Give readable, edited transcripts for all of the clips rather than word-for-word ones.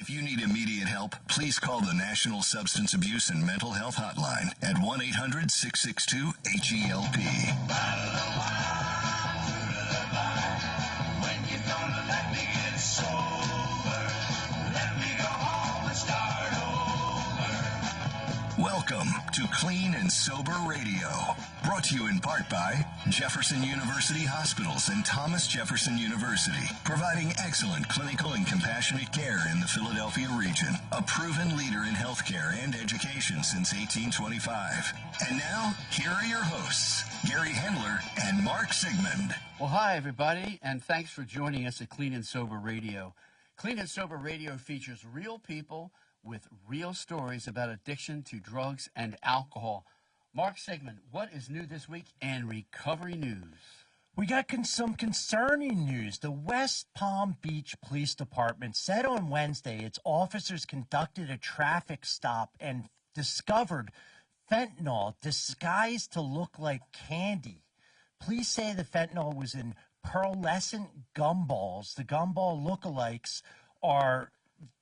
If you need immediate help, please call the National Substance Abuse and Mental Health Hotline at 1-800-662-HELP. When you're gonna let me get sober, let me go home and start over. Welcome to Clean and Sober Radio, brought to you in part by Jefferson University Hospitals and Thomas Jefferson University, providing excellent clinical and compassionate care in the Philadelphia region, a proven leader in healthcare and education since 1825. And now, here are your hosts, Gary Hendler and Mark Sigmund. Well, hi, everybody, and thanks for joining us at Clean and Sober Radio. Clean and Sober Radio features real people with real stories about addiction to drugs and alcohol. Mark Sigmund, what is new this week in recovery news? We got some concerning news. The West Palm Beach Police Department said on Wednesday its officers conducted a traffic stop and discovered fentanyl disguised to look like candy. Police say the fentanyl was in pearlescent gumballs. The gumball lookalikes are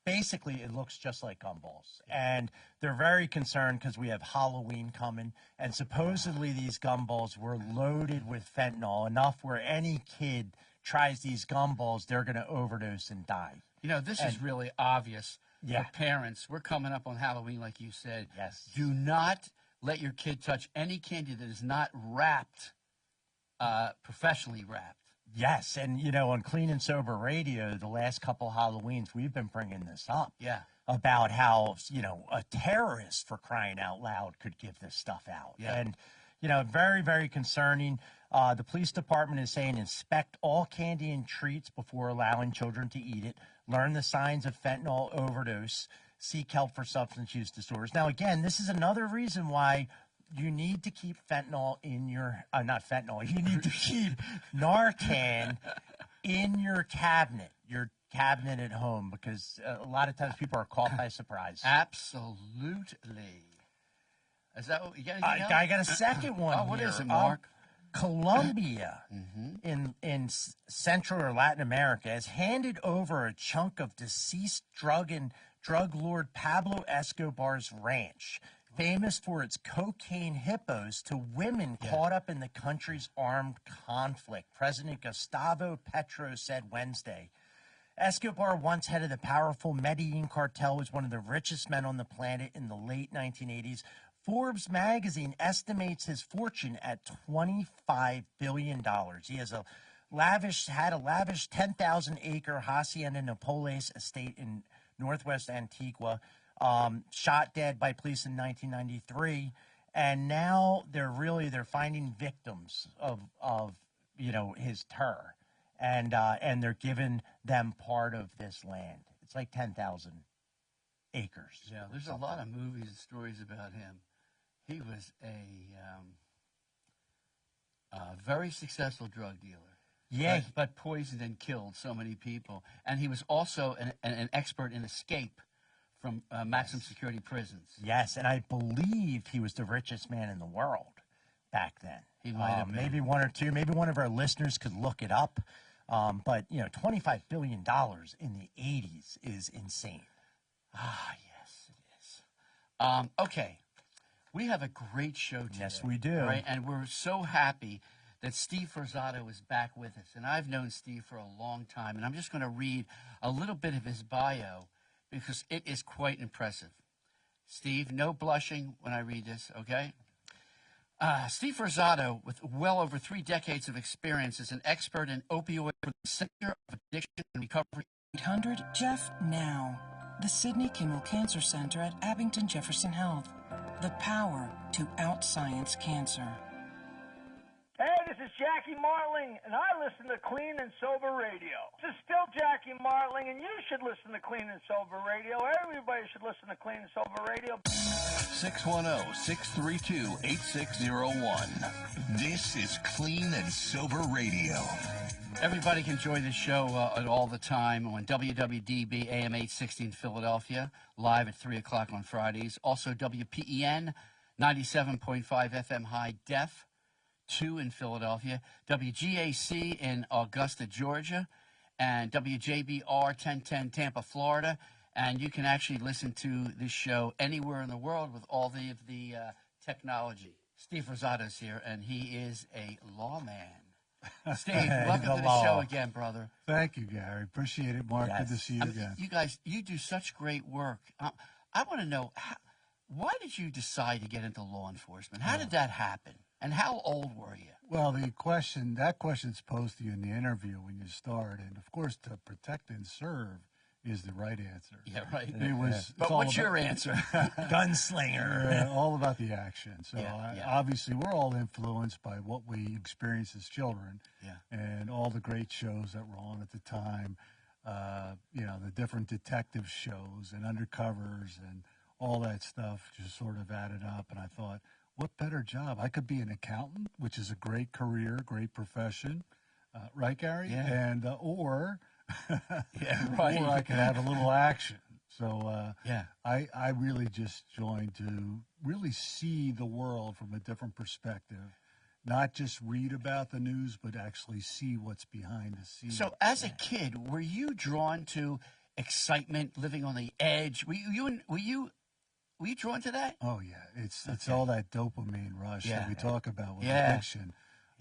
basically, it looks just like gumballs. And they're very concerned because we have Halloween coming. And supposedly these gumballs were loaded with fentanyl, enough where any kid tries these gumballs, they're going to overdose and die. You know, this is really obvious for parents. We're coming up on Halloween, like you said. Yes. Do not let your kid touch any candy that is not wrapped, professionally wrapped. Yes, and, you know, on Clean and Sober Radio, the last couple Halloweens, we've been bringing this up. Yeah. About how, you know, a terrorist, for crying out loud, could give this stuff out. Yeah. And, you know, very, very concerning. The police department is saying inspect all candy and treats before allowing children to eat it. Learn the signs of fentanyl overdose. Seek help for substance use disorders. Now, again, this is another reason why you need to keep fentanyl in your, not fentanyl, you need to keep Narcan in your cabinet at home, because a lot of times people are caught by surprise. Absolutely. Is that what you got? I got a second one. Oh, what here. is it, Mark? Colombia in Central or Latin America has handed over a chunk of deceased drug lord Pablo Escobar's ranch, famous for its cocaine hippos, to women caught up in the country's armed conflict. President Gustavo Petro said Wednesday. Escobar, once head of the powerful Medellin cartel, was one of the richest men on the planet in the late 1980s. Forbes magazine estimates his fortune at $25 billion. He has had a lavish 10,000-acre Hacienda Napoles estate in northwest Antigua. Shot dead by police in 1993, and now they're finding victims of you know, his terror, and they're giving them part of this land. It's like 10,000 acres. Yeah, there's a lot of movies and stories about him. He was a very successful drug dealer. Yeah, but poisoned and killed so many people, and he was also an expert in escape from maximum security prisons. Yes, and I believe he was the richest man in the world back then. He might have been. Maybe one or two. Maybe one of our listeners could look it up. But, you know, $25 billion in the 80s is insane. Ah, yes, it is. Okay, we have a great show today. Yes, we do. Right? And we're so happy that Steve Forzato is back with us. And I've known Steve for a long time, and I'm just going to read a little bit of his bio, because it is quite impressive. Steve, no blushing when I read this, okay? Steve Forzato, with well over 3 decades of experience, is an expert in opioid for the Center of Addiction and Recovery. 800 Jeff now. The Sidney Kimmel Cancer Center at Abington Jefferson Health. The power to out-science cancer. Hey, this is Jackie Martling, and I listen to Clean and Sober Radio. This is still Jackie Martling, and you should listen to Clean and Sober Radio. Everybody should listen to Clean and Sober Radio. 610-632-8601. This is Clean and Sober Radio. Everybody can join the show all the time on WWDB AM 860 in Philadelphia, live at 3 o'clock on Fridays. Also WPEN 97.5 FM high def, 2 in Philadelphia. WGAC in Augusta, Georgia, and WJBR 1010 Tampa, Florida. And you can actually listen to this show anywhere in the world with all the technology. Steve Forzato's here, and he is a lawman. Steve, welcome to the show again, brother. Thank you, Gary. Appreciate it, Mark. Yes. Good to see you again. You guys, you do such great work. I want to know, why did you decide to get into law enforcement? How did that happen? And how old were you? Well, that question's posed to you in the interview when you start. And, of course, to protect and serve is the right answer. Yeah, right. But what's your answer? Gunslinger. All about the action. So, Yeah. obviously, we're all influenced by what we experienced as children. Yeah. And all the great shows that were on at the time. The different detective shows and undercovers and all that stuff just sort of added up. And I thought, what better job? I could be an accountant, which is a great career, great profession. Right, Gary? Yeah. And, or right. or I could have a little action. So Yeah. I really just joined to really see the world from a different perspective, not just read about the news, but actually see what's behind the scenes. So, as a kid, were you drawn to excitement, living on the edge? Were you drawn to that? Oh yeah, it's all that dopamine rush that we talk about with addiction.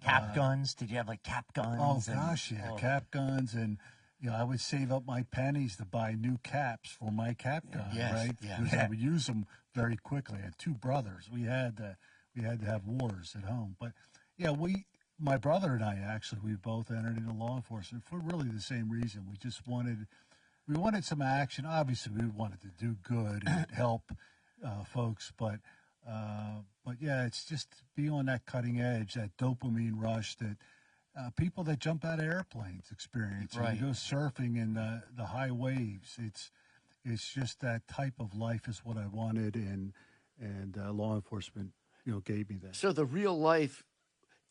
Cap guns? Did you have like cap guns? Oh gosh, yeah, cap guns, and I would save up my pennies to buy new caps for my cap gun, right? Yeah. Because I would use them very quickly. I had two brothers. We had to have wars at home, but yeah, my brother and I actually, we both entered into law enforcement for really the same reason. We just wanted some action. Obviously, we wanted to do good and help folks, but yeah, it's just be on that cutting edge, that dopamine rush that people that jump out of airplanes experience. Right. You go surfing in the high waves. It's just that type of life is what I wanted, and law enforcement, gave me that. So the real life,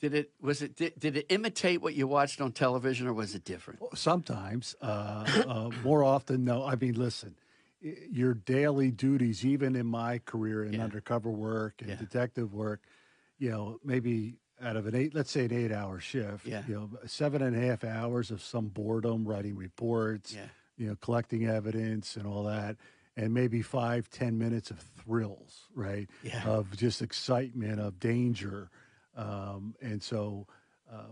did it imitate what you watched on television, or was it different? Sometimes, more often, no. I mean, listen, your daily duties, even in my career in undercover work and detective work, maybe out of an 8-hour shift, 7.5 hours of some boredom, writing reports, collecting evidence and all that, and maybe 5-10 minutes of thrills, right? Yeah. Of just excitement, of danger. And so,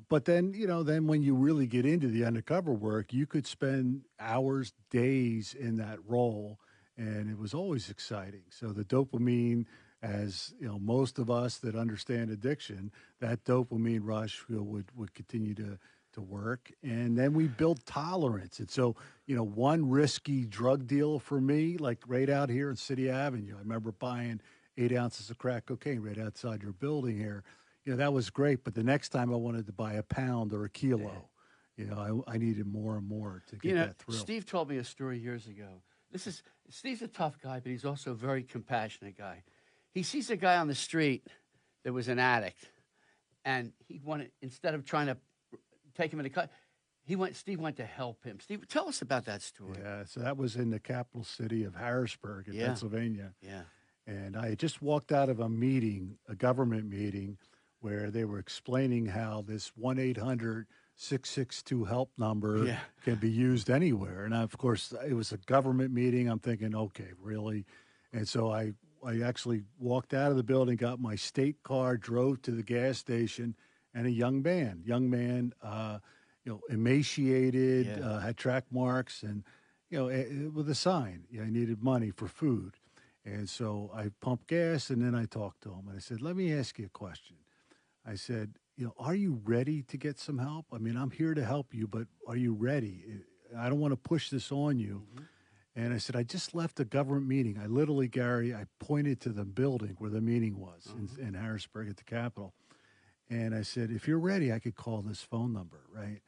but then, then when you really get into the undercover work, you could spend hours, days in that role, and it was always exciting. So the dopamine, as most of us that understand addiction, that dopamine rush would continue to work. And then we build tolerance. And so, one risky drug deal for me, like right out here in City Avenue, I remember buying 8 ounces of crack cocaine right outside your building here. That was great. But the next time I wanted to buy a pound or a kilo, I needed more and more to get that thrill. Steve told me a story years ago. Steve's a tough guy, but he's also a very compassionate guy. He sees a guy on the street that was an addict, and he wanted, instead of trying to take him in the cut, Steve went to help him. Steve, tell us about that story. Yeah, so that was in the capital city of Harrisburg in Pennsylvania. Yeah. And I had just walked out of a government meeting, where they were explaining how this 1-800-662-HELP number can be used anywhere. And of course, it was a government meeting. I'm thinking, okay, really? And so I actually walked out of the building, got my state car, drove to the gas station, and a young man, emaciated, had track marks, and, with a sign, I needed money for food. And so I pumped gas, and then I talked to him, and I said, let me ask you a question. I said, are you ready to get some help? I mean, I'm here to help you, but are you ready? I don't want to push this on you. Mm-hmm. And I said, I just left a government meeting. I literally, Gary, I pointed to the building where the meeting was in Harrisburg at the Capitol. And I said, if you're ready, I could call this phone number, right?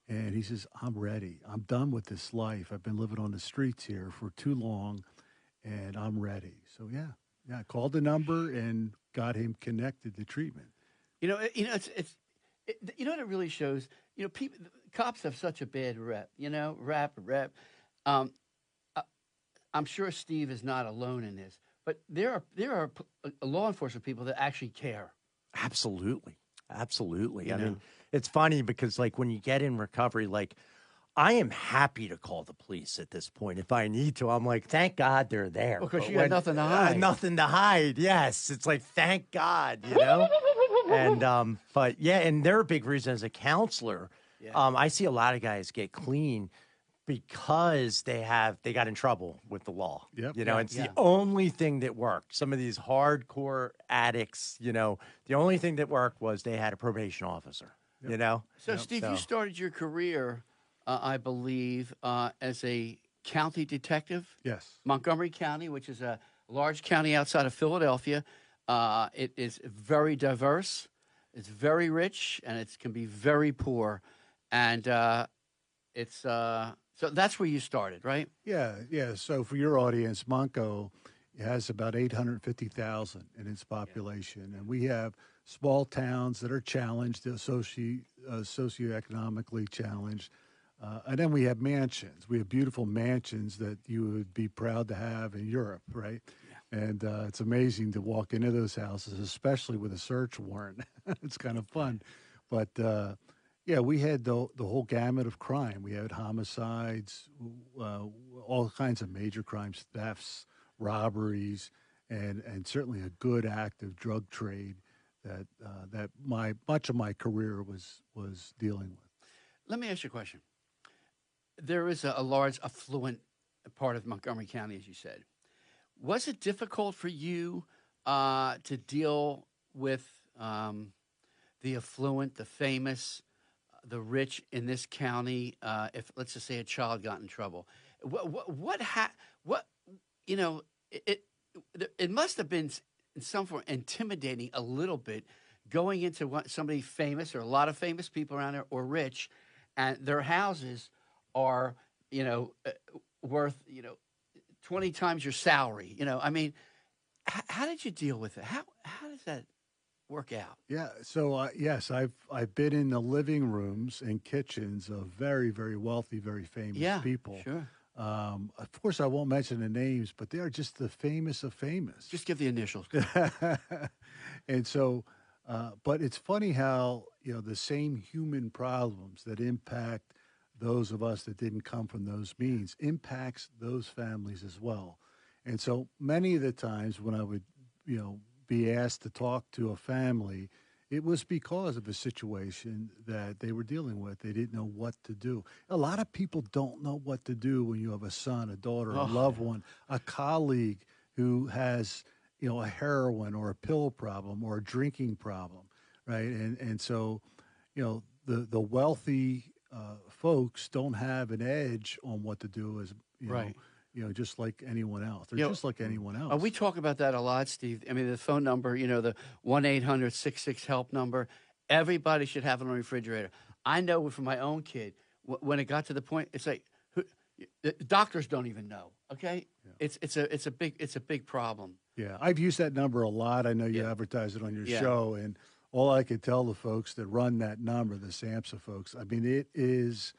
And he says, I'm ready. I'm done with this life. I've been living on the streets here for too long, and I'm ready. So, I called the number and got him connected to treatment. What it really shows. Cops have such a bad rep. Rep. I'm sure Steve is not alone in this, but there are law enforcement people that actually care. Absolutely. I mean, it's funny because like when you get in recovery, like I am happy to call the police at this point if I need to. I'm like, thank God they're there. Because But you got nothing to hide. nothing to hide. Yes, it's like thank God, And but yeah, and they're a big reason as a counselor. Yeah. I see a lot of guys get clean because they got in trouble with the law. Yep. It's the only thing that worked. Some of these hardcore addicts, the only thing that worked was they had a probation officer. So, Steve, you started your career, I believe, as a county detective. Yes. Montgomery County, which is a large county outside of Philadelphia. It is very diverse. It's very rich, and it can be very poor. And it's so that's where you started, right? Yeah. So for your audience, Monco has about 850,000 in its population, and we have small towns that are challenged, socioeconomically challenged, and then we have mansions. We have beautiful mansions that you would be proud to have in Europe, right? Yeah. And it's amazing to walk into those houses, especially with a search warrant. It's kind of fun, but. Yeah, we had the whole gamut of crime. We had homicides, all kinds of major crimes, thefts, robberies, and certainly a good active drug trade that much of my career was dealing with. Let me ask you a question. There is a large affluent part of Montgomery County, as you said. Was it difficult for you to deal with the affluent, the famous, the rich in this county? If let's just say a child got in trouble, it must have been in some form intimidating a little bit going into somebody famous or a lot of famous people around there or rich, and their houses are worth 20 times your salary. I mean, how did you deal with it? How does that work out? Yeah. So yes, I've been in the living rooms and kitchens of very, very wealthy, very famous people. Sure. Of course, I won't mention the names, but they are just the famous of famous. Just give the initials. And so, but it's funny how the same human problems that impact those of us that didn't come from those means impacts those families as well. And so many of the times when I would be asked to talk to a family, it was because of a situation that they were dealing with. They didn't know what to do. A lot of people don't know what to do when you have a son, a daughter, a loved one, a colleague who has, a heroin or a pill problem or a drinking problem, right? And so, the wealthy folks don't have an edge on what to do as, right. Just like anyone else. They're just like anyone else. We talk about that a lot, Steve. I mean, the phone number, the 1-800-66-HELP number, everybody should have it on a refrigerator. I know from my own kid, when it got to the point, it's like, the doctors don't even know, okay? Yeah. It's a big problem. Yeah, I've used that number a lot. I know you advertise it on your show, and all I could tell the folks that run that number, the SAMHSA folks, I mean, it is,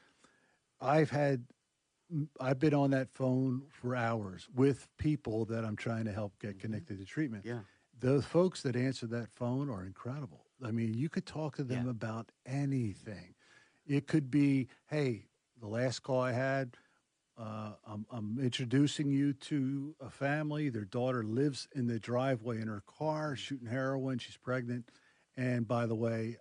I've been on that phone for hours with people that I'm trying to help get connected to treatment. Yeah. The folks that answer that phone are incredible. I mean, you could talk to them about anything. It could be, hey, the last call I had, I'm introducing you to a family. Their daughter lives in the driveway in her car, shooting heroin. She's pregnant. And by the way,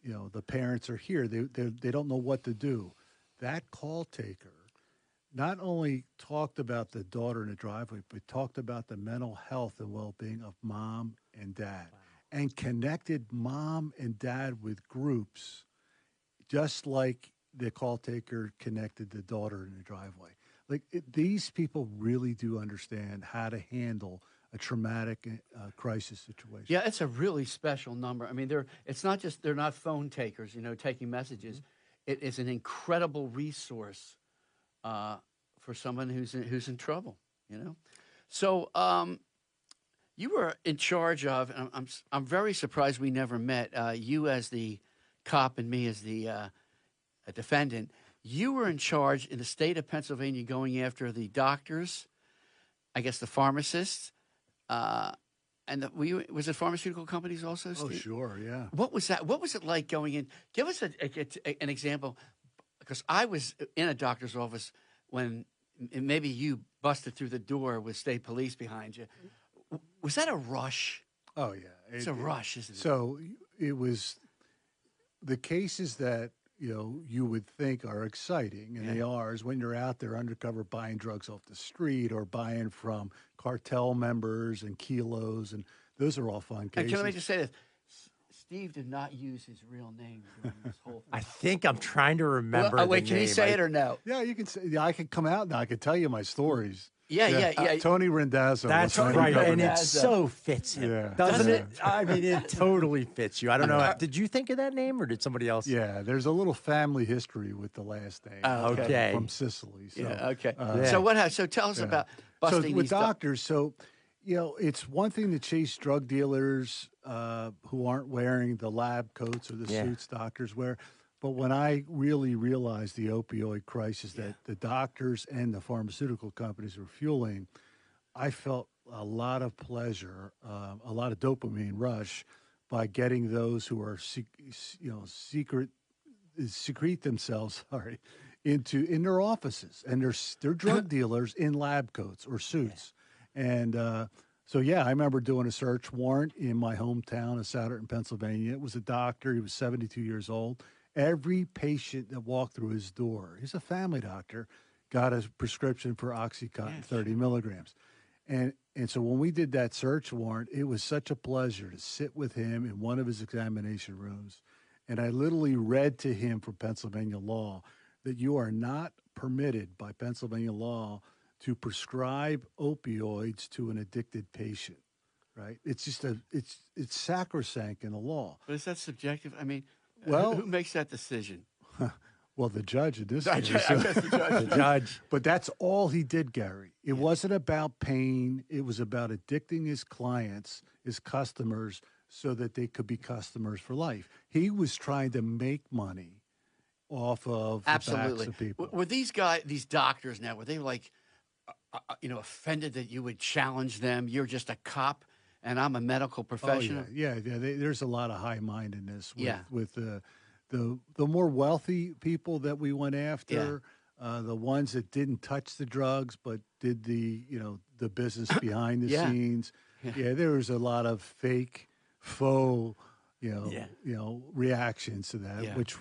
the parents are here. They don't know what to do. That call taker not only talked about the daughter in the driveway, but talked about the mental health and well-being of mom and dad, and connected mom and dad with groups, just like the call taker connected the daughter in the driveway. These people really do understand how to handle a traumatic crisis situation. Yeah, it's a really special number. I mean, they're not phone takers, taking messages. It is an incredible resource for someone who's in trouble. So you were in charge of, and I'm very surprised we never met. You as the cop and me as the defendant. You were in charge in the state of Pennsylvania going after the doctors, I guess the pharmacists, and was it pharmaceutical companies also, Steve? Oh, sure, yeah. What was that? What was it like going in? Give us an example, because I was in a doctor's office when maybe you busted through the door with state police behind you. Was that a rush? Oh yeah, It's a rush, isn't it? So it was the cases that you would think are exciting, and they are, is when you're out there undercover buying drugs off the street or buying from cartel members and kilos, and those are all fun And cases. can I just say this? Steve did not use his real name during this whole thing. I think I'm trying to remember. Wait, the can he name. say it or no? Yeah, you can say. Yeah, I can come out now. I can tell you my stories. Yeah. Tony Rendazzo. That's was my right, undercover and man. it so fits him, Yeah. doesn't Yeah. it? I mean, it totally fits you. I don't know. Did you think of that name, or did somebody else? Yeah, there's a little family history with the last name. Okay. From Sicily. So, Yeah, okay. Yeah. So what happened? So tell us about busting so with these doctors. So, it's one thing to chase drug dealers who aren't wearing the lab coats or the suits doctors wear. But when I really realized the opioid crisis that the doctors and the pharmaceutical companies were fueling, I felt a lot of pleasure, a lot of dopamine rush by getting those who are, secrete themselves, in their offices, and they're drug dealers in lab coats or suits, and so I remember doing a search warrant in my hometown of Souderton, Pennsylvania. It was a doctor. He was 72 years old. Every patient that walked through his door, he's a family doctor, got a prescription for OxyContin 30 milligrams. And so when we did that search warrant, it was such a pleasure to sit with him in one of his examination rooms. And I literally read to him from Pennsylvania law that you are not permitted by Pennsylvania law to prescribe opioids to an addicted patient, right? It's just it's sacrosanct in the law. But is that subjective? I mean, Well- who makes that decision? Well, the judge in this I case. guess the judge. The judge. But that's all he did, Gary. It wasn't about pain. It was about addicting his clients, his customers, so that they could be customers for life. He was trying to make money off of the backs Absolutely. of people. Were these doctors now, were they like, offended that you would challenge them? You're just a cop and I'm a medical professional. Oh, yeah. There's a lot of high-mindedness with the more wealthy people that we went after, the ones that didn't touch the drugs but did the business behind the scenes. Yeah, there was a lot of fake, faux, reactions to that, which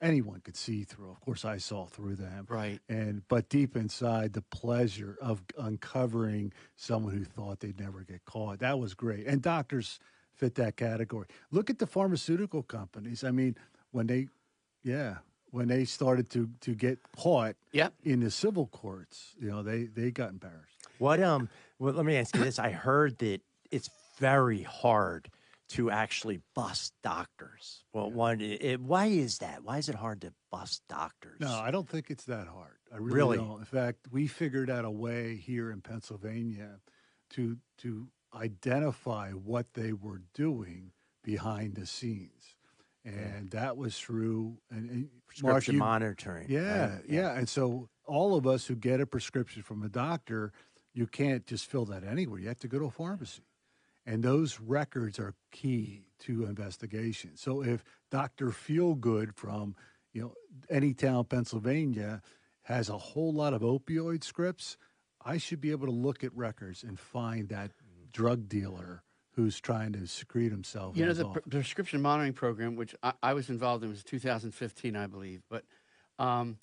anyone could see through. Of course, I saw through them. Right. But deep inside, the pleasure of uncovering someone who thought they'd never get caught, that was great. And doctors fit that category. Look at the pharmaceutical companies. I mean, when they started to get caught in the civil courts, they got embarrassed. Well, let me ask you this. I heard that it's very hard to actually bust doctors. Well, why is that? Why is it hard to bust doctors? No, I don't think it's that hard. I really don't. In fact, we figured out a way here in Pennsylvania to identify what they were doing behind the scenes. And that was through prescription monitoring. Yeah, right? yeah. And so all of us who get a prescription from a doctor, you can't just fill that anywhere. You have to go to a pharmacy. And those records are key to investigation. So if Dr. Feelgood from, any town, Pennsylvania, has a whole lot of opioid scripts, I should be able to look at records and find that drug dealer who's trying to secrete himself. The prescription monitoring program, which I was involved in, was 2015, I believe. But there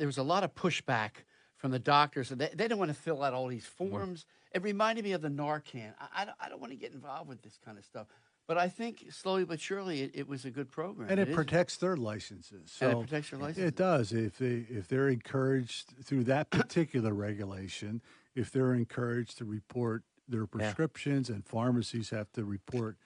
was a lot of pushback from the doctors. They didn't want to fill out all these forms. It reminded me of the Narcan. I don't want to get involved with this kind of stuff. But I think slowly but surely it was a good program. And it protects their licenses. So and it protects their licenses. It does. If they're encouraged through that particular regulation, if they're encouraged to report their prescriptions and pharmacies have to report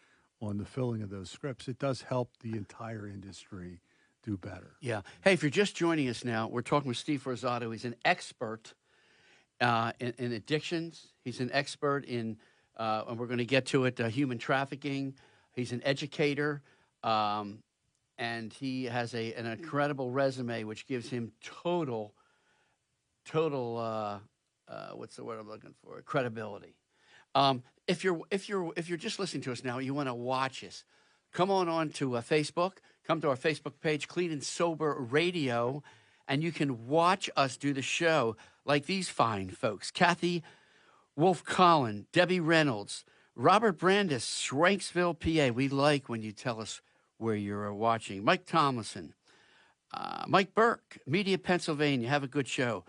on the filling of those scripts, it does help the entire industry do better. Yeah. Hey, if you're just joining us now, we're talking with Steve Forzato. He's an expert in addictions. He's an expert in, and we're going to get to it, human trafficking. He's an educator, and he has an incredible resume, which gives him total, what's the word I'm looking for? Credibility. If you're just listening to us now, you want to watch us, come on to Facebook, come to our Facebook page, Clean and Sober Radio, and you can watch us do the show like these fine folks. Kathy Wolf-Collin, Debbie Reynolds, Robert Brandis, Shranksville, PA. We like when you tell us where you're watching. Mike Tomlinson, Mike Burke, Media, Pennsylvania. Have a good show.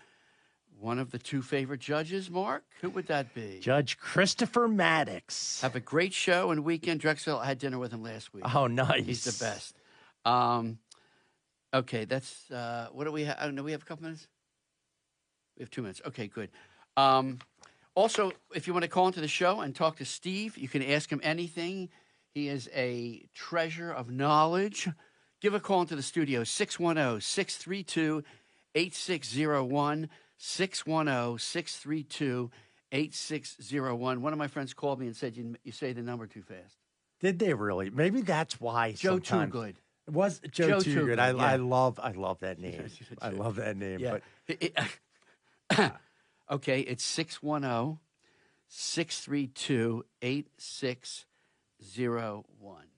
One of the two favorite judges, Mark? Who would that be? Judge Christopher Maddox. Have a great show and weekend. Drexel, I had dinner with him last week. Oh, nice. He's the best. Okay, that's, what do we have? I don't know, we have a couple minutes? We have 2 minutes. Okay, good. Also, if you want to call into the show and talk to Steve, you can ask him anything. He is a treasure of knowledge. Give a call into the studio, 610-632-8601, 610-632-8601. One of my friends called me and said, you say the number too fast. Did they really? Maybe that's why. Joe sometimes. Too Good. It was Joe Too Good. Yeah. I love that name. I love that name. Yeah. But Okay, it's 610-632-8601.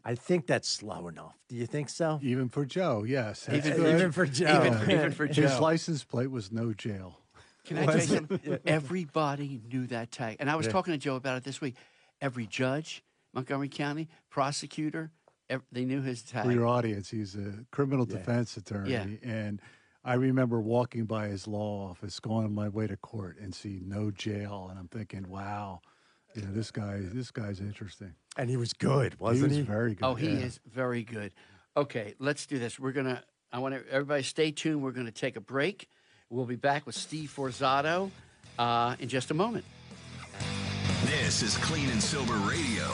I think that's slow enough. Do you think so? Even for Joe, yes. That's Even good. for Joe. Even for Joe. His license plate was no jail. Can I tell you something? Everybody knew that tag. And I was talking to Joe about it this week. Every judge, Montgomery County, prosecutor, they knew his tag. For your audience, he's a criminal defense attorney. Yeah. And I remember walking by his law office, going on my way to court, and see no jail. And I'm thinking, wow, this guy's interesting. And he was good, wasn't he? He was very good. Oh, he is very good. Okay, let's do this. I want everybody stay tuned. We're going to take a break. We'll be back with Steve Forzato in just a moment. This is Clean and Sober Radio.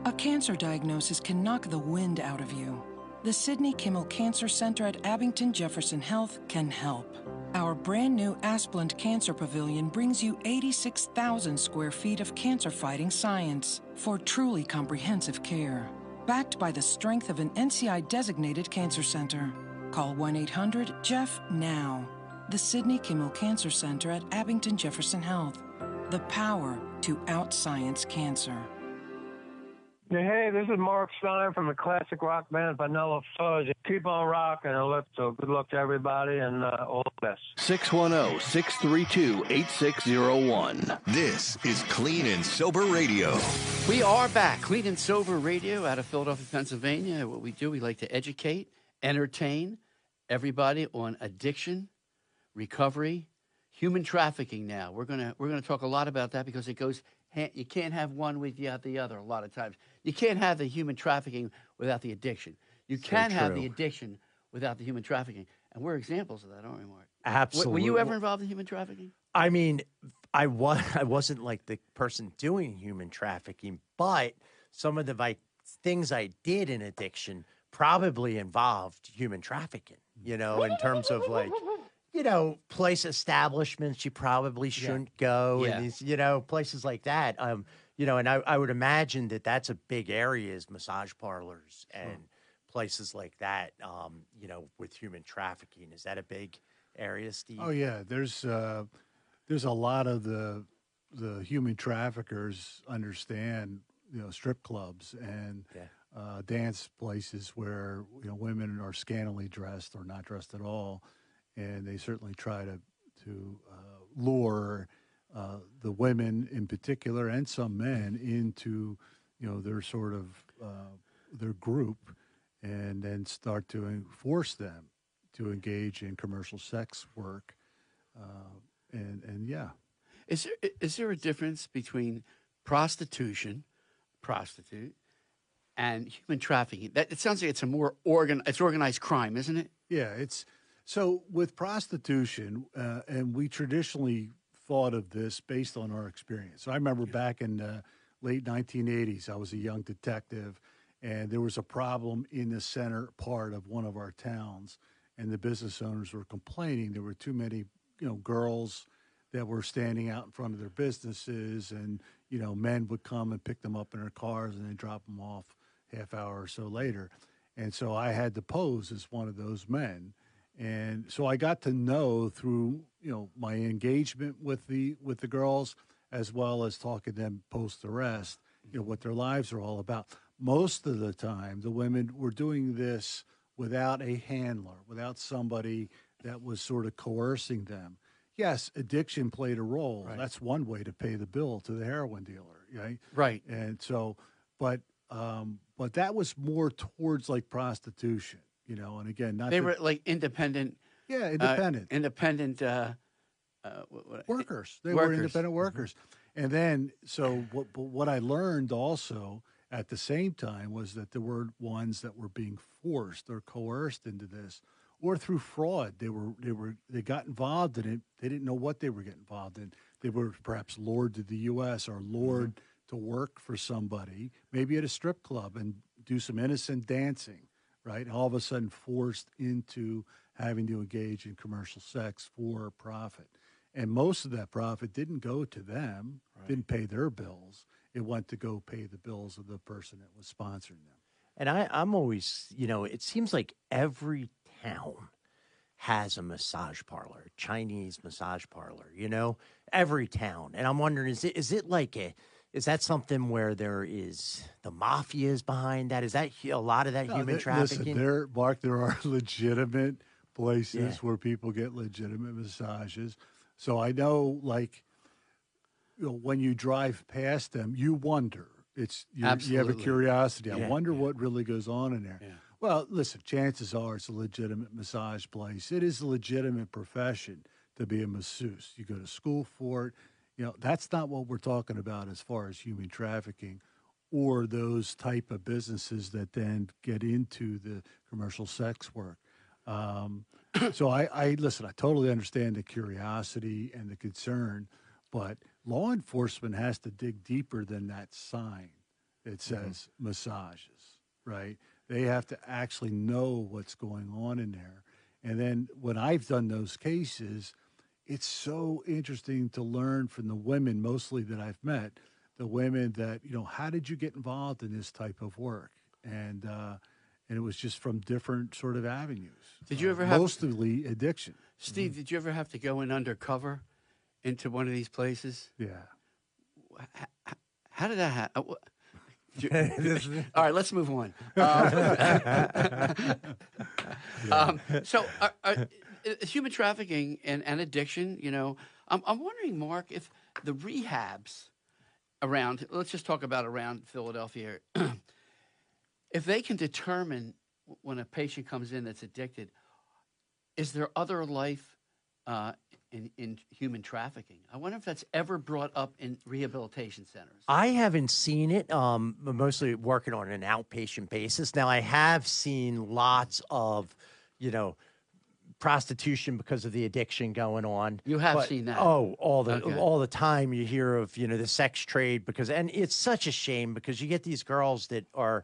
A cancer diagnosis can knock the wind out of you. The Sidney Kimmel Cancer Center at Abington Jefferson Health can help. Our brand new Asplund Cancer Pavilion brings you 86,000 square feet of cancer-fighting science for truly comprehensive care. Backed by the strength of an NCI-designated cancer center. Call 1-800-JEFF now. The Sidney Kimmel Cancer Center at Abington Jefferson Health. The power to out-science cancer. Hey, this is Mark Stein from the classic rock band Vanilla Fudge. Keep on rocking, so good luck to everybody and all the best. 610-632-8601. This is Clean and Sober Radio. We are back. Clean and Sober Radio out of Philadelphia, Pennsylvania. What we do, we like to educate, entertain everybody on addiction, recovery, human trafficking now. We're gonna talk a lot about that because it goes you can't have one without the other a lot of times. You can't have the human trafficking without the addiction. You can have the addiction without the human trafficking. And we're examples of that, aren't we, Mark? Absolutely. Were you ever involved in human trafficking? I mean, I wasn't like the person doing human trafficking, but some of the things I did in addiction probably involved human trafficking, in terms of place establishments you probably shouldn't go and these, places like that. And I would imagine that that's a big area is massage parlors and places like that, with human trafficking. Is that a big area, Steve? Oh, yeah. There's a lot of the human traffickers understand, strip clubs and dance places where, women are scantily dressed or not dressed at all. And they certainly try to lure the women in particular and some men into, their sort of their group, and then start to force them to engage in commercial sex work. Is there a difference between prostitute, and human trafficking? It sounds like it's a more organized crime, isn't it? Yeah, so with prostitution, and we traditionally thought of this based on our experience. So I remember back in the late 1980s, I was a young detective, and there was a problem in the center part of one of our towns, and the business owners were complaining there were too many, girls that were standing out in front of their businesses, and, men would come and pick them up in their cars and then drop them off half hour or so later. And so I had to pose as one of those men. And so I got to know through, my engagement with the girls, as well as talking to them post arrest, what their lives are all about. most of the time, the women were doing this without a handler, without somebody that was sort of coercing them. Yes, addiction played a role. Right. That's one way to pay the bill to the heroin dealer, right? Right. And so, but that was more towards like prostitution, And again, not They that- were like independent. yeah, independent Independent. workers. They workers. were independent workers. And then, so what I learned also at the same time was that there were ones that were being forced or coerced into this, or through fraud. They got involved in it. They didn't know what they were getting involved in. They were perhaps lured to the U.S. or lured to work for somebody, maybe at a strip club, and do some innocent dancing, right? All of a sudden forced into having to engage in commercial sex for profit. And most of that profit didn't go to them, didn't pay their bills. It went to go pay the bills of the person that was sponsoring them. And I'm always, it seems like every town has a massage parlor, Chinese massage parlor, every town. And I'm wondering, is that something where there is the mafia is behind that? Is that a lot of that human trafficking? Listen, Mark, there are legitimate places where people get legitimate massages. So I know, when you drive past them, you wonder. You have a curiosity. I wonder what really goes on in there. Yeah. Well, listen, chances are it's a legitimate massage place. It is a legitimate profession to be a masseuse. You go to school for it. That's not what we're talking about as far as human trafficking or those type of businesses that then get into the commercial sex work. So I listen, I totally understand the curiosity and the concern, but law enforcement has to dig deeper than that sign that says massages, right? They have to actually know what's going on in there. And then when I've done those cases, it's so interesting to learn from the women mostly that I've met, the women that, how did you get involved in this type of work? And it was just from different sort of avenues. Did you ever have mostly addiction? Steve, did you ever have to go in undercover into one of these places? Yeah. How did that happen? All right, let's move on. So, human trafficking and addiction, I'm wondering, Mark, if the rehabs around, let's just talk about around Philadelphia, if they can determine when a patient comes in that's addicted, is there other life in human trafficking? I wonder if that's ever brought up in rehabilitation centers. I haven't seen it, mostly working on an outpatient basis. Now, I have seen lots of, prostitution because of the addiction going on. You have seen that? Oh, all the time you hear of, the sex trade and it's such a shame because you get these girls that are,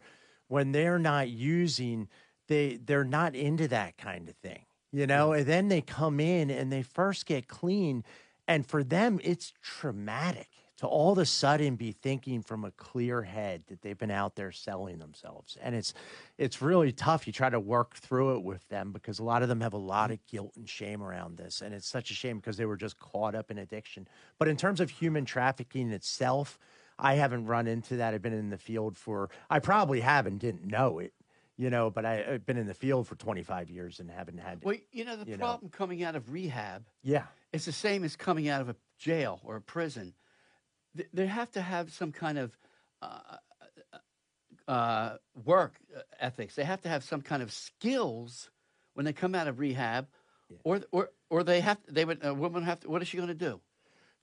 when they're not using, they're not into that kind of thing. And then they come in and they first get clean. And for them, it's traumatic to all of a sudden be thinking from a clear head that they've been out there selling themselves. And it's really tough. You try to work through it with them because a lot of them have a lot of guilt and shame around this. And it's such a shame because they were just caught up in addiction. But in terms of human trafficking itself, I haven't run into that. I've been in the field I probably haven't, didn't know it. But I've been in the field for 25 years and haven't had. Well, the problem coming out of rehab, yeah, it's the same as coming out of a jail or a prison. They have to have some kind of work ethics. They have to have some kind of skills when they come out of rehab, or a woman have to. What is she going to do?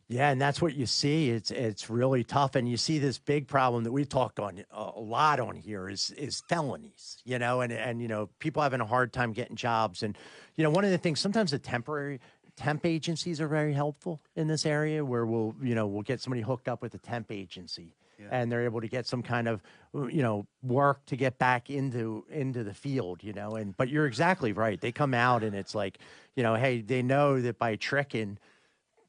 Yeah, and that's what you see. It's really tough, and you see this big problem that we've talked on a lot on here is felonies. And people having a hard time getting jobs, and one of the things sometimes the temp agencies are very helpful in this area where we'll get somebody hooked up with a temp agency. Yeah. And they're able to get some kind of, work to get back into the field, but you're exactly right. They come out and it's like, hey, they know that by tricking,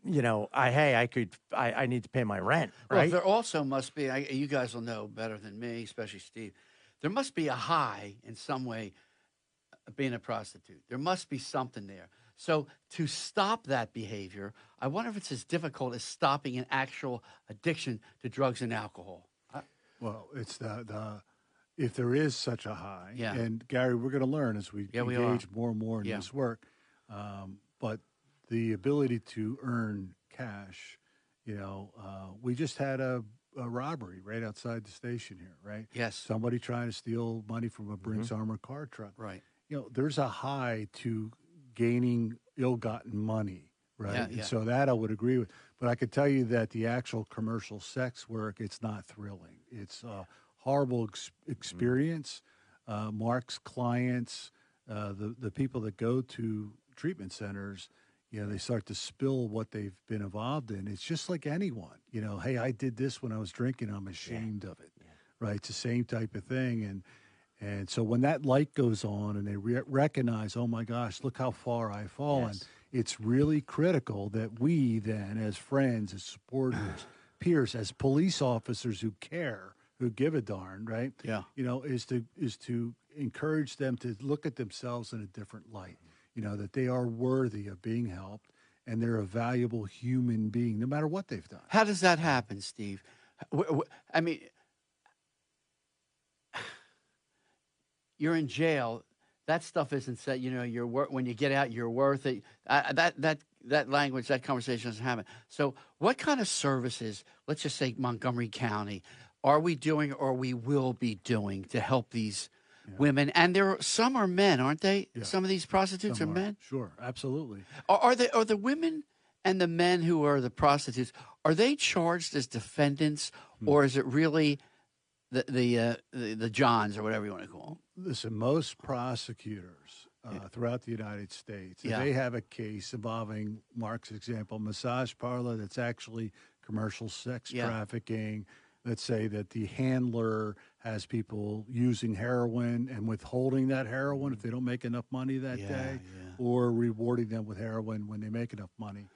I need to pay my rent, right? Well, there also must be, you guys will know better than me, especially Steve, there must be a high in some way being a prostitute. There must be something there. So to stop that behavior, I wonder if it's as difficult as stopping an actual addiction to drugs and alcohol. Well, it's the if there is such a high, Yeah. and Gary, we're going to learn as we Yeah, we are. engage more and more in this work, but the ability to earn cash, we just had a robbery right outside the station here, right? Yes. Somebody trying to steal money from a Brinks armored car truck. Right. There's a high to gaining ill-gotten money, right? Yeah, And so that I would agree with. But I could tell you that the actual commercial sex work, it's not thrilling. It's a horrible experience. Mark's clients, the people that go to treatment centers, they start to spill what they've been involved in. It's just like anyone, hey, I did this when I was drinking. I'm ashamed of it, right? It's the same type of thing. And so when that light goes on and they recognize, oh my gosh, look how far I've fallen, it's really critical that we then, as friends, as supporters, peers, as police officers who care, who give a darn, right? Yeah. Is to encourage them to look at themselves in a different light, that they are worthy of being helped and they're a valuable human being, no matter what they've done. How does that happen, Steve? I mean, you're in jail. That stuff isn't said. When you get out, you're worth it. That language, that conversation doesn't happen. So, what kind of services? Let's just say Montgomery County, are we doing or we will be doing to help these women? And some are men, aren't they? Yeah. Some of these prostitutes Some are men. Sure, absolutely. Are the women and the men who are the prostitutes? Are they charged as defendants, or is it really the Johns or whatever you want to call them? Listen, most prosecutors throughout the United States, if they have a case involving Mark's example, massage parlor that's actually commercial sex trafficking. Let's say that the handler has people using heroin and withholding that heroin if they don't make enough money that day, or rewarding them with heroin when they make enough money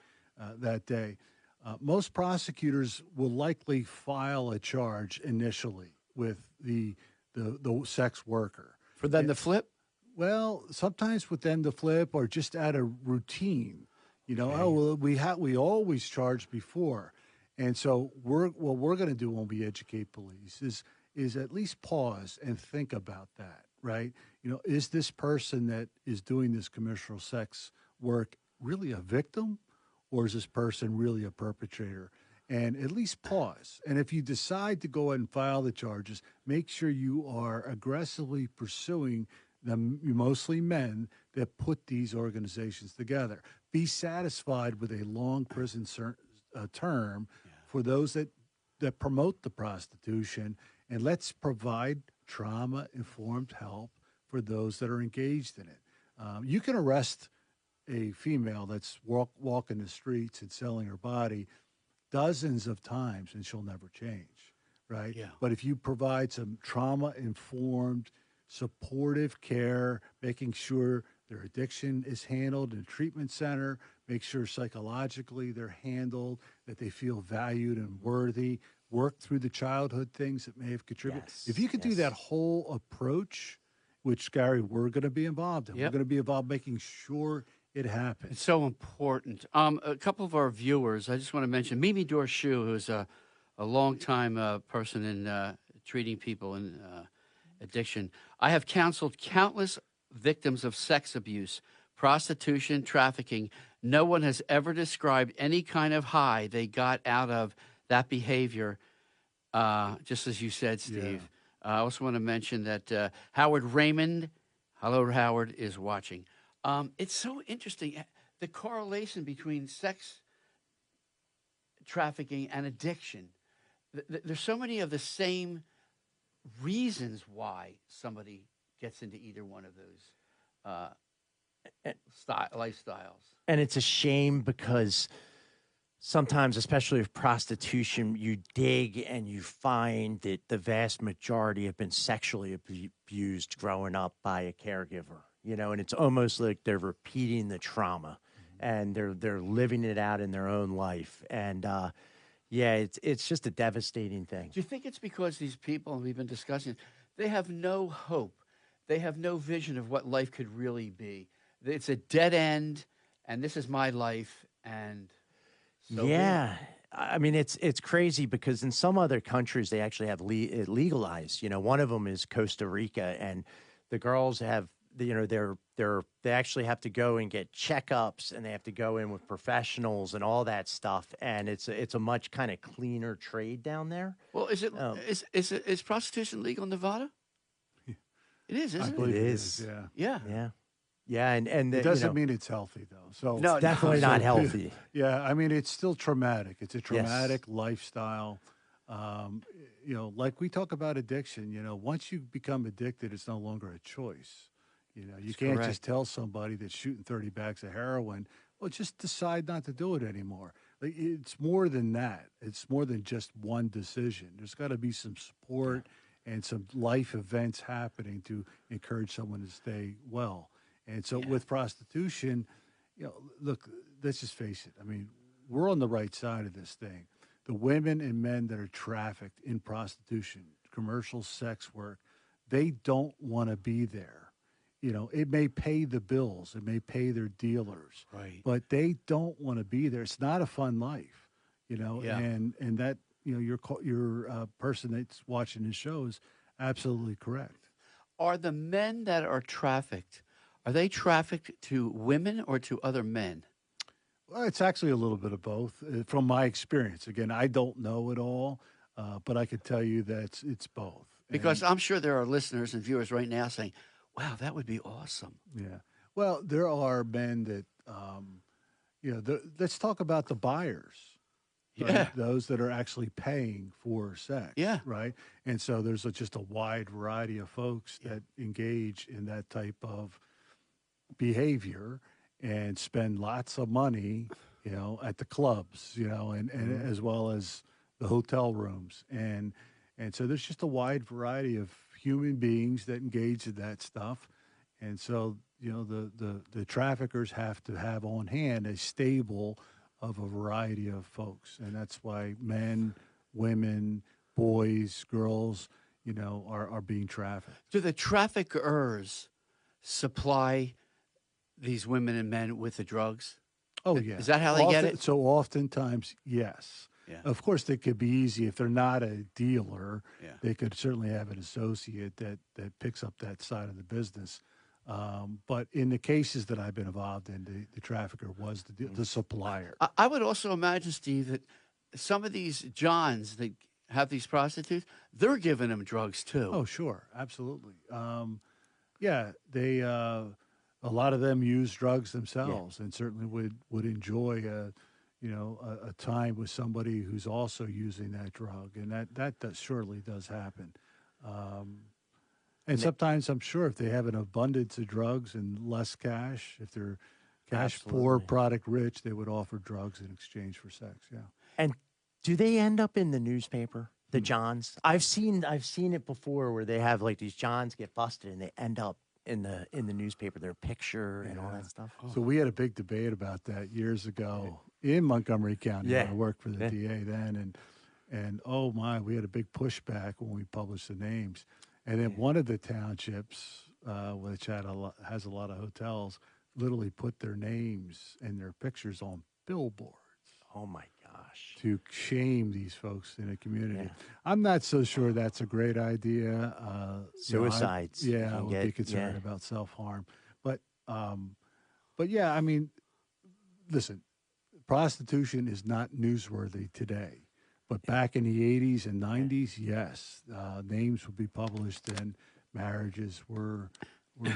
that day. Most prosecutors will likely file a charge initially with the sex worker. For them to flip? Well, sometimes with them to flip or just out of routine. We always charged before. And so what we're going to do when we educate police is at least pause and think about that, right? Is this person that is doing this commercial sex work really a victim, or is this person really a perpetrator? And at least pause. And if you decide to go ahead and file the charges, make sure you are aggressively pursuing them, mostly men, that put these organizations together. Be satisfied with a long prison term for those that promote the prostitution, and let's provide trauma-informed help for those that are engaged in it. You can arrest a female that's walking the streets and selling her body dozens of times, and she'll never change, right? Yeah. But if you provide some trauma-informed, supportive care, making sure their addiction is handled in a treatment center, make sure psychologically they're handled, that they feel valued and worthy, work through the childhood things that may have contributed. If you could do that whole approach, which, Gary, we're going to be involved in. We're going to be involved making sure it happens. It's so important. A couple of our viewers, I just want to mention Mimi Dorshu, who's a longtime person in treating people in addiction. I have counseled countless victims of sex abuse, prostitution, trafficking. No one has ever described any kind of high they got out of that behavior, just as you said, Steve. I also want to mention that Howard Raymond, hello, Howard, is watching. It's so interesting, the correlation between sex trafficking and addiction. There's so many of the same reasons why somebody gets into either one of those lifestyles. And it's a shame because sometimes, especially with prostitution, you dig and you find that the vast majority have been sexually abused growing up by a caregiver, and it's almost like they're repeating the trauma and they're living it out in their own life. And it's just a devastating thing. Do you think it's because these people, and we've been discussing, they have no hope? They have no vision of what life could really be. It's a dead end, and this is my life, and so I mean, it's crazy because in some other countries they actually have it legalized. You know, one of them is Costa Rica, and the girls have, you know, they actually have to go and get checkups, and they have to go in with professionals and all that stuff. And it's a much kind of cleaner trade down there. Well, is prostitution legal in Nevada? It is, I isn't believe it? it is. Yeah. Yeah. Yeah, yeah, and It doesn't mean it's healthy though. So No, it's definitely not healthy. Yeah, I mean, it's still traumatic. It's a Yes. traumatic lifestyle. You know, like we talk about addiction, you know, once you become addicted, it's no longer a choice. You know, you can't correct. just tell somebody that's shooting 30 bags of heroin, well, just decide not to do it anymore. Like, it's more than that. It's more than just one decision. There's got to be some support and some life events happening to encourage someone to stay well. And so with prostitution, you know, look, let's just face it. I mean, we're on the right side of this thing. The women and men that are trafficked in prostitution, commercial sex work, they don't want to be there. You know, it may pay the bills, it may pay their dealers, Right. but they don't want to be there. It's not a fun life, you know, Yeah. and that, you know, your person that's watching this show is absolutely correct. Are the men that are trafficked, are they trafficked to women or to other men? Well, it's actually a little bit of both, from my experience. Again, I don't know it all, but I could tell you that it's both. Because I'm sure there are listeners and viewers right now saying, wow, that would be awesome. Yeah. Well, there are men that, you know, let's talk about the buyers. Right? Yeah. Those that are actually paying for sex. Yeah. Right. And so there's just a wide variety of folks that engage in that type of behavior and spend lots of money, you know, at the clubs, you know, and as well as the hotel rooms. And so there's just a wide variety of human beings that engage in that stuff. And so, you know, the traffickers have to have on hand a stable of a variety of folks. And that's why men, women, boys, girls, you know, are being trafficked. Do the traffickers supply these women and men with the drugs? Oh, yeah. Is that how they get it? So oftentimes, yes. Yeah. Of course, they could be easy. If they're not a dealer, Yeah. they could certainly have an associate that picks up that side of the business. But in the cases that I've been involved in, the trafficker was the supplier. I would also imagine, Steve, that some of these Johns that have these prostitutes, they're giving them drugs too. Oh, sure. Absolutely. Yeah, they a lot of them use drugs themselves and certainly would enjoy a time with somebody who's also using that drug, and that surely does happen. And sometimes I'm sure if they have an abundance of drugs and less cash, if they're cash poor, Absolutely. product rich, they would offer drugs in exchange for sex. Yeah. And do they end up in the newspaper? The Johns? I've seen it before where they have like these Johns get busted and they end up in the newspaper, their picture and all that stuff. So we had a big debate about that years ago in Montgomery County. Yeah. I worked for the DA then, and oh my, we had a big pushback when we published the names. And then one of the townships, which has a lot of hotels, literally put their names and their pictures on billboards Oh my gosh. to shame these folks in the community. Yeah. I'm not so sure that's a great idea. Suicides I can would get- be concerned yeah. about self-harm. But yeah, I mean, listen, prostitution is not newsworthy today. But back in the 80s and 90s, yes, names would be published and marriages were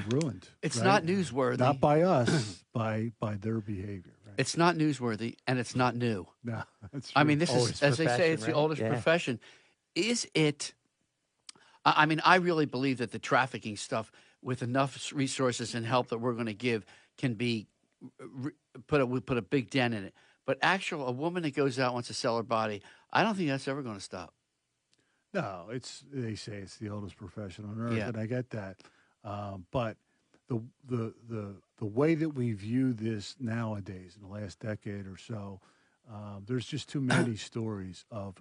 ruined. It's right? not newsworthy. Not by us, by their behavior. Right? It's not newsworthy, and it's not new. No, that's I true. mean, this is, Oldest as they say, profession, it's the right? oldest Yeah. profession. Is it? I mean, I really believe that the trafficking stuff, with enough resources and help that we're going to give, can be put a big dent in it. But a woman that goes out wants to sell her body, I don't think that's ever going to stop. No, they say it's the oldest profession on earth, Yeah. and I get that. But the way that we view this nowadays, in the last decade or so, there's just too many stories of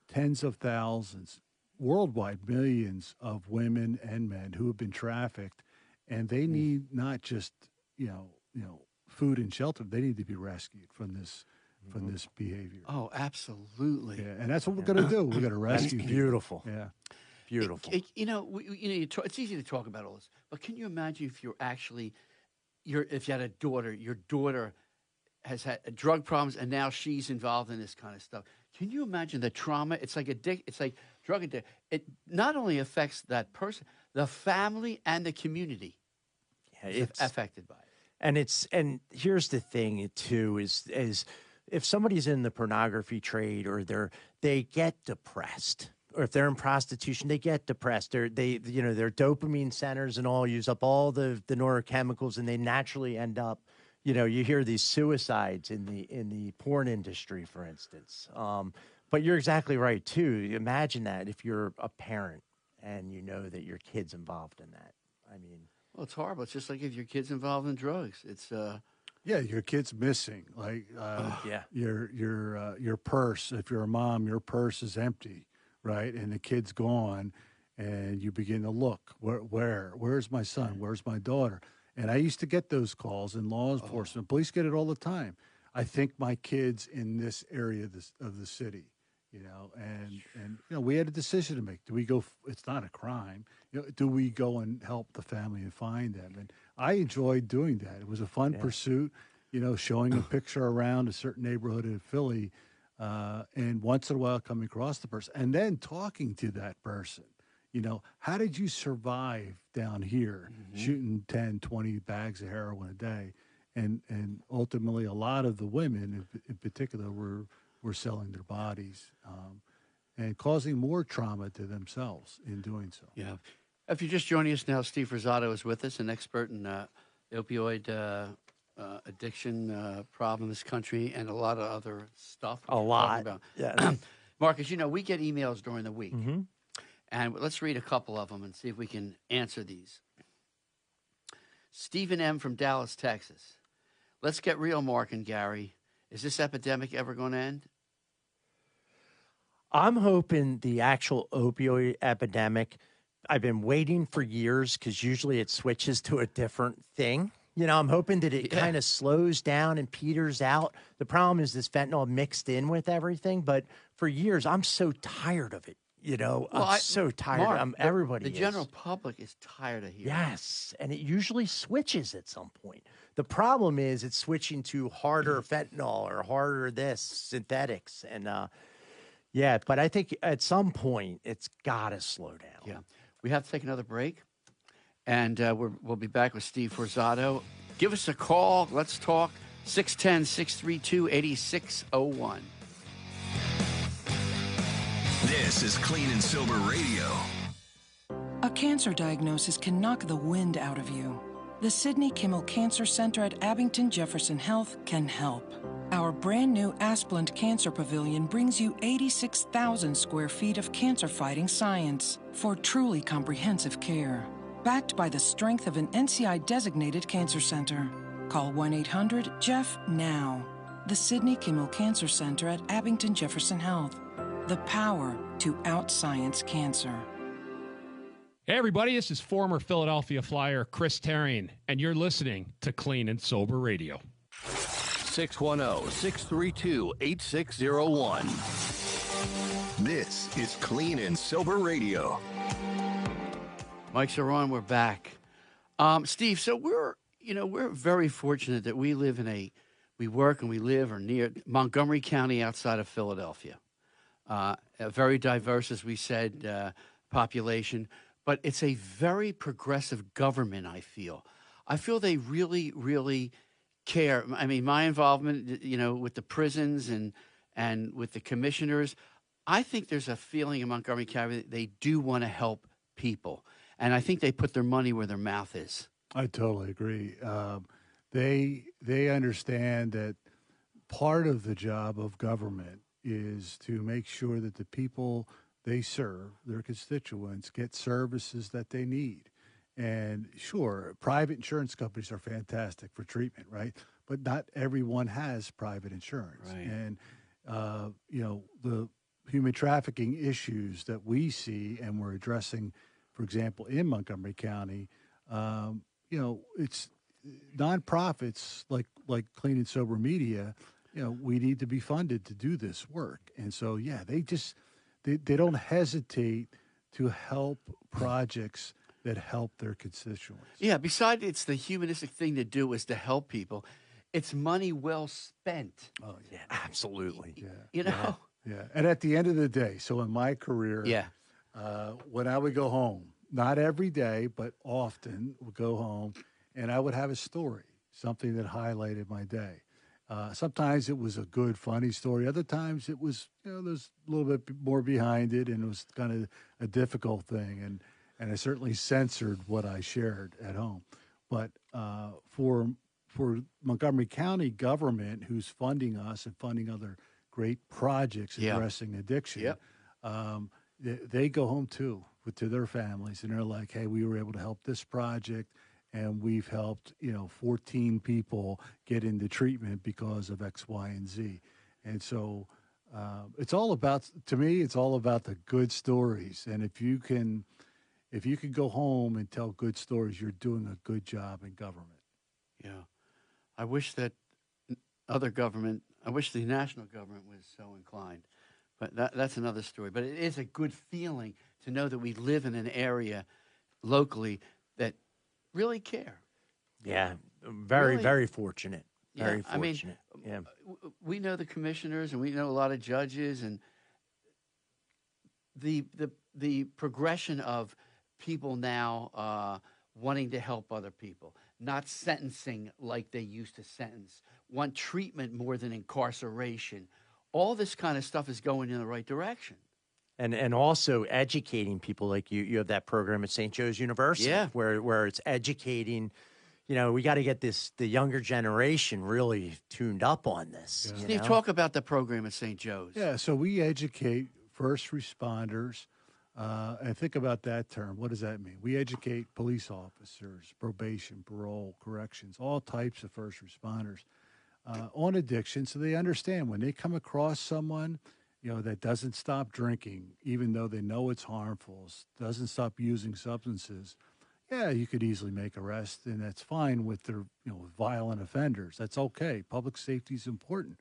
tens of thousands, worldwide millions of women and men who have been trafficked, and they need not just you know food and shelter; they need to be rescued from this from this behavior. Oh, absolutely. Yeah, and that's what we're going to do. We're going to rescue people. Beautiful. Yeah. Beautiful. It's easy to talk about all this, but can you imagine if you're actually, if you had a daughter, your daughter has had drug problems, and now she's involved in this kind of stuff. Can you imagine the trauma? It's like it's like drug addiction. It not only affects that person, the family and the community is affected by it. And here's the thing too is if somebody's in the pornography trade or they get depressed, or if they're in prostitution, they get depressed. Their dopamine centers and all use up all the neurochemicals, and they naturally end up. You hear these suicides in the porn industry, for instance. But you're exactly right too. Imagine that if you're a parent and you know that your kid's involved in that. I mean, well, it's horrible. It's just like if your kid's involved in drugs. It's yeah, your kid's missing. Like your purse. If you're a mom, your purse is empty, right? And the kid's gone, and you begin to look. Where's my son? Where's my daughter? And I used to get those calls in law enforcement. Police get it all the time. I think my kid's in this area of the city, and we had a decision to make. Do we go? It's not a crime. Do we go and help the family and find them? And I enjoyed doing that. It was a fun pursuit. Showing a picture around a certain neighborhood in Philly, and once in a while coming across the person, and then talking to that person. How did you survive down here shooting 10, 20 bags of heroin a day? And ultimately, a lot of the women in particular were selling their bodies and causing more trauma to themselves in doing so. Yeah. If you're just joining us now, Steve Forzato is with us, an expert in the opioid addiction problem in this country and a lot of other stuff. A lot. Yeah. Marcus, we get emails during the week. Mm-hmm. And let's read a couple of them and see if we can answer these. Stephen M. from Dallas, Texas. Let's get real, Mark and Gary. Is this epidemic ever going to end? I'm hoping the actual opioid epidemic, I've been waiting for years because usually it switches to a different thing. I'm hoping that it kind of slows down and peters out. The problem is this fentanyl mixed in with everything. But for years, I'm so tired of it. I'm so tired. Mark, everybody the general public is tired of hearing. Yes, and it usually switches at some point. The problem is it's switching to harder fentanyl or harder synthetics. And, but I think at some point it's got to slow down. Yeah. We have to take another break, and we'll be back with Steve Forzato. Give us a call. Let's talk. 610-632-8601. This is Clean and Sober Radio. A cancer diagnosis can knock the wind out of you. The Sidney Kimmel Cancer Center at Abington Jefferson Health can help. Our brand new Asplund Cancer Pavilion brings you 86,000 square feet of cancer-fighting science for truly comprehensive care. Backed by the strength of an NCI-designated cancer center. Call 1-800-JEFF now. The Sidney Kimmel Cancer Center at Abington Jefferson Health. The power to out-science cancer. Hey everybody, this is former Philadelphia Flyer Chris Terrian, and you're listening to Clean and Sober Radio. 610-632-8601. This is Clean and Sober Radio. Mics are on. We're back. Steve, so we're very fortunate that we work and we live or near Montgomery County outside of Philadelphia. A very diverse, as we said, population, but it's a very progressive government, I feel. I feel they really, really care. I mean, my involvement, with the prisons and with the commissioners, I think there's a feeling in Montgomery County that they do want to help people. And I think they put their money where their mouth is. I totally agree. They understand that part of the job of government is to make sure that the people they serve, their constituents, get services that they need. And sure, private insurance companies are fantastic for treatment, right? But not everyone has private insurance. Right. And, the human trafficking issues that we see and we're addressing, for example, in Montgomery County, it's nonprofits like Clean and Sober Media we need to be funded to do this work. And so, yeah, they don't hesitate to help projects that help their constituents. Yeah, besides it's the humanistic thing to do is to help people. It's money well spent. Oh, Yeah, absolutely. yeah. You know? Yeah. And at the end of the day, so in my career, Yeah. when I would go home, not every day, but often would go home, and I would have a story, something that highlighted my day. Sometimes it was a good, funny story. Other times it was, there's a little bit more behind it, and it was kind of a difficult thing. And I certainly censored what I shared at home. But for Montgomery County government, who's funding us and funding other great projects addressing addiction, they go home too to their families, and they're like, "Hey, we were able to help this project, and we've helped 14 people get into treatment because of X, Y, and Z." And so it's all about, to me, it's all about the good stories. And if you can go home and tell good stories, you're doing a good job in government. Yeah. I wish that I wish the national government was so inclined. But that's another story. But it is a good feeling to know that we live in an area locally that really care. Yeah, very, Really? very fortunate. Yeah, Very I mean, fortunate. Yeah. We know the commissioners and we know a lot of judges, and the progression of people now wanting to help other people, not sentencing like they used to sentence, want treatment more than incarceration. All this kind of stuff is going in the right direction. And also educating people, like you have that program at St. Joe's University, where it's educating. We got to get the younger generation really tuned up on this. Yeah. Steve, talk about the program at St. Joe's. Yeah, so we educate first responders, and think about that term. What does that mean? We educate police officers, probation, parole, corrections, all types of first responders on addiction, so they understand when they come across someone that doesn't stop drinking, even though they know it's harmful, doesn't stop using substances. Yeah, you could easily make arrests, and that's fine with their violent offenders. That's okay. Public safety is important.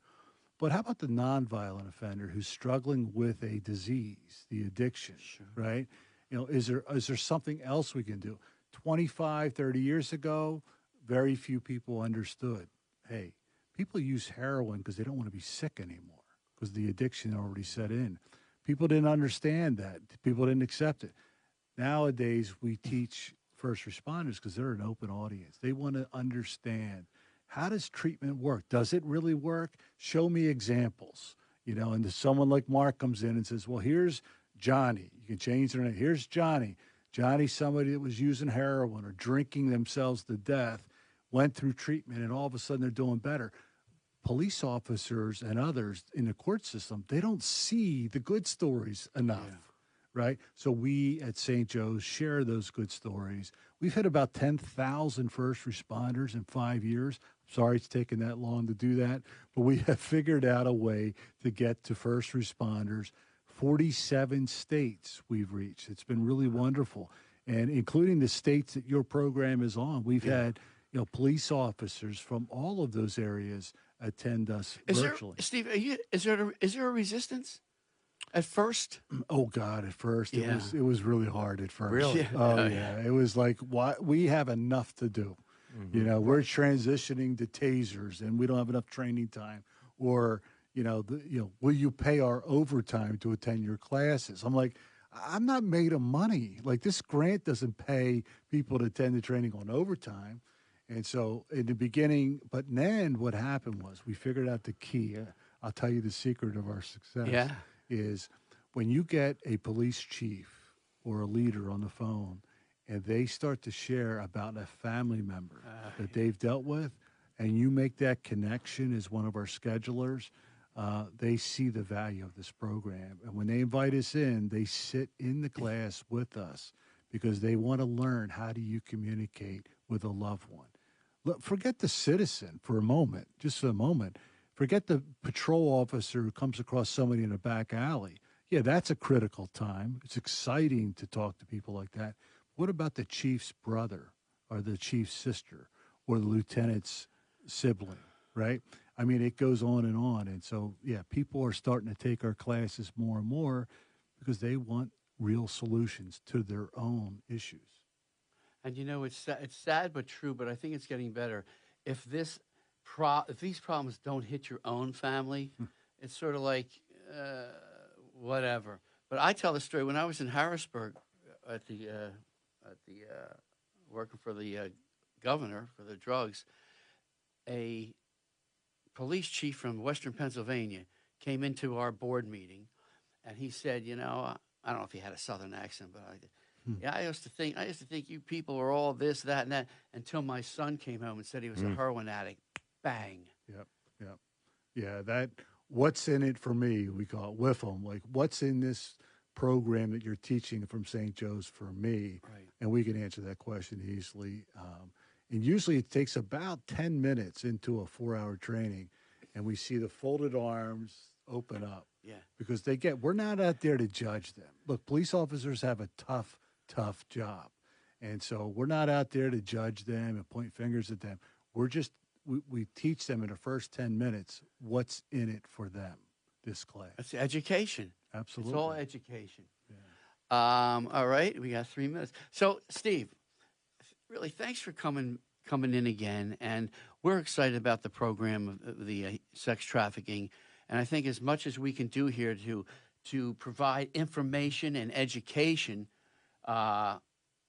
But how about the nonviolent offender who's struggling with a disease, the addiction, right? Is there something else we can do? 25, 30 years ago, very few people understood, hey, people use heroin because they don't want to be sick anymore because the addiction already set in. People didn't understand that. People didn't accept it. Nowadays, we teach first responders because they're an open audience. They want to understand, how does treatment work? Does it really work? Show me examples. And someone like Mark comes in and says, well, here's Johnny. You can change their name. Here's Johnny. Johnny's somebody that was using heroin or drinking themselves to death, went through treatment, and all of a sudden they're doing better. Police officers and others in the court system, they don't see the good stories enough, right? So we at St. Joe's share those good stories. We've hit about 10,000 first responders in 5 years. Sorry it's taken that long to do that, but we have figured out a way to get to first responders. 47 states we've reached. It's been really wonderful. And including the states that your program is on, we've had police officers from all of those areas attend us virtually. Steve, is there a resistance at first? Oh God, at first Yeah. it was really hard at first. Really? Yeah. Oh yeah, it was like, what, we have enough to do. We're transitioning to tasers, and we don't have enough training time. Or will you pay our overtime to attend your classes? I'm like, I'm not made of money. Like, this grant doesn't pay people to attend the training on overtime. And so in the beginning, but then what happened was we figured out the key. I'll tell you the secret of our success is when you get a police chief or a leader on the phone and they start to share about a family member that they've dealt with, and you make that connection as one of our schedulers, they see the value of this program. And when they invite us in, they sit in the class with us because they want to learn, how do you communicate with a loved one? Look, forget the citizen for a moment, just for a moment. Forget the patrol officer who comes across somebody in a back alley. Yeah, that's a critical time. It's exciting to talk to people like that. What about the chief's brother or the chief's sister or the lieutenant's sibling, right? I mean, it goes on. And so, yeah, people are starting to take our classes more and more because they want real solutions to their own issues. And it's sad but true, but I think it's getting better. If these problems don't hit your own family, it's sort of like whatever. But I tell the story when I was in Harrisburg at the working for the governor for the drugs. A police chief from Western Pennsylvania came into our board meeting, and he said, I don't know if he had a Southern accent, but I used to think you people are all this, that, and that, until my son came home and said he was a heroin addict. Bang. Yep. Yeah, that what's in it for me, we call it WIFM, like what's in this program that you're teaching from St. Joe's for me? Right. And we can answer that question easily. And usually it takes about 10 minutes into a 4-hour training, and we see the folded arms open up. Yeah. Because we're not out there to judge them. Look, police officers have a tough job. And so we're not out there to judge them and point fingers at them. We're just, we teach them in the first 10 minutes what's in it for them, this class. It's education. Absolutely. It's all education. Yeah. All right, we got 3 minutes. So, Steve, really, thanks for coming in again. And we're excited about the program of the sex trafficking. And I think as much as we can do here to provide information and education, it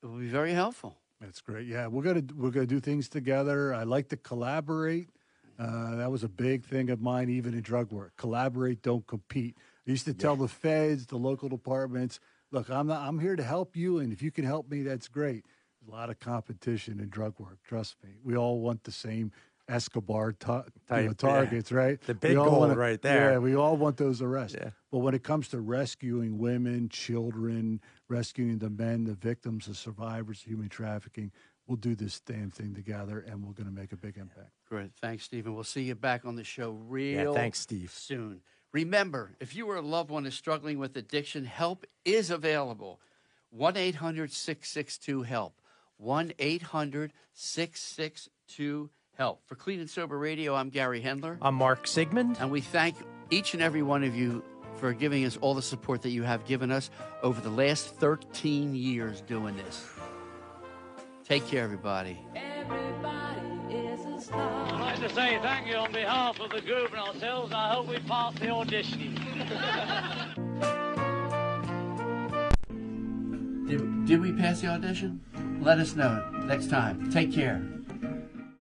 will be very helpful. That's great. Yeah, we're gonna do things together. I like to collaborate. That was a big thing of mine, even in drug work. Collaborate, don't compete. I used to tell the feds, the local departments, look, I'm here to help you, and if you can help me, that's great. There's a lot of competition in drug work. Trust me. We all want the same Escobar targets, right? The big goal right there. Yeah, we all want those arrests. Yeah. But when it comes to rescuing women, children, rescuing the men, the victims, the survivors of human trafficking, we'll do this damn thing together, and we're going to make a big impact. Great. Thanks, Stephen. We'll see you back on the show thanks, Steve. soon. Remember, if you or a loved one is struggling with addiction, help is available. 1-800-662-HELP. 1-800-662-HELP. For Clean and Sober Radio, I'm Gary Hendler. I'm Mark Sigmund. And we thank each and every one of you for giving us all the support that you have given us over the last 13 years doing this. Take care, everybody. I'd like to say thank you on behalf of the group and ourselves. I hope we pass the auditioning. Did we pass the audition? Let us know next time. Take care.